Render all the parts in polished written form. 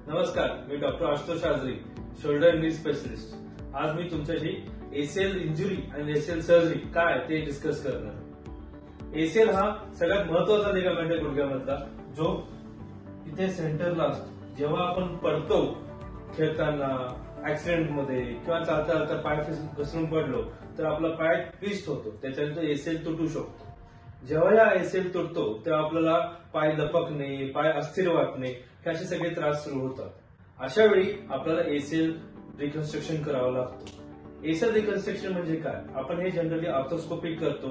नमस्कार, मी doctor Ashutosh आजरी, shoulder नी specialist. आज मी तुमच्याशी एसीएल इंजुरी आणि एसीएल सर्जरी काय ते डिस्कस करणार. एसीएल हा सगळ्यात महत्वाचा लिगामेंट आहे गुडघ्यामधला, जो इथे सेंटरला असतो. जेव्हा आपण पडतो खेळताना, ऍक्सिडेंट मध्ये किंवा चालता चालता पाय घसरून पडलो तर आपला पाय ट्विस्ट होतो, त्याच्यानंतर एसीएल तुटू शकतो. जेव्हा या एसीएल तुटतो तेव्हा आपल्याला पाय लपकणे, पाय अस्थिर वाटणे हे असे सगळे त्रास सुरू होतात. अशा वेळी आपल्याला एसीएल रिकन्स्ट्रक्शन करावं लागतं. एसीएल रिकन्स्ट्रक्शन म्हणजे काय? आपण हे जनरली आर्थोस्कोपिक करतो,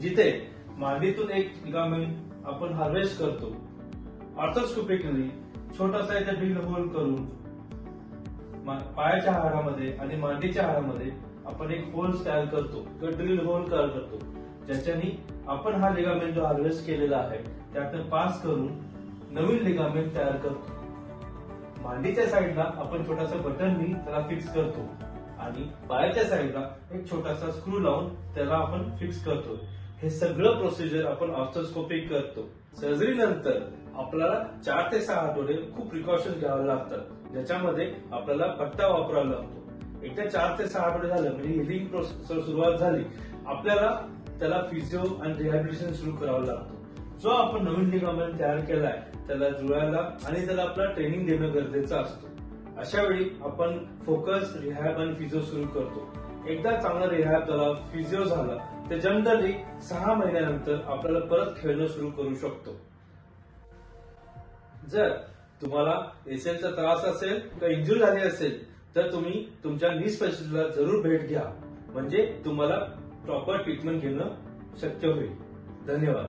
जिथे मांडीतून एक लिगामेंट आपण हार्वेस्ट करतो. आर्थोस्कोपिकली छोटासा इथे ड्रिल होल करून पायाच्या हाडामध्ये आणि मांडीच्या हाडामध्ये आपण एक होल्स तयार करतो किंवा ड्रिल होल तयार करतो, ज्याच्यानी आपण हा लिगामेंट जो हार्वेस्ट केलेला आहे त्यातून पास करून नवीन लिगामेंट तयार करतो. मांडीच्या साईडला आपण छोटासा बटननी त्याला फिक्स करतो आणि पायाच्या साईडला एक छोटासा स्क्रू लावून त्याला आपण फिक्स करतो. हे सगळं प्रोसिजर आपण ऑर्थोस्कोपिक करतो. सर्जरी नंतर आपल्याला 4 ते 6 आठवडे खूप प्रिकॉशन घ्यावे लागतात, ज्याच्यामध्ये आपल्याला पट्टा वापरावा लागतो. एकदा 4 ते 6 आठवडे झाले म्हणजे हिलिंग प्रोसेस सुरुवात झाली, आपल्याला त्याला फिजिओ आणि रिहॅबिलिटेशन सुरू करावं लागतं. जो आपण नवीन लिगामेंट तयार केलाय त्याला जुळायला आणि त्याला आपला ट्रेनिंग देणं गरजेचं असतं. अशा वेळी आपण फोकस, रिहॅब आणि फिजिओ सुरू करतो. एकदा चांगला रिहॅब झाला, फिजिओ झाला, तर जनरली 6 महिन्यानंतर आपल्याला परत खेळणं सुरू करू शकतो. जर तुम्हाला एसीएलचा त्रास असेल किंवा इंजुरी झाली असेल तर तुम्ही तुमच्या नी स्पेशलिस्टला जरूर भेट घ्या, म्हणजे तुम्हाला प्रॉपर ट्रीटमेंट घेणं शक्य होईल. धन्यवाद.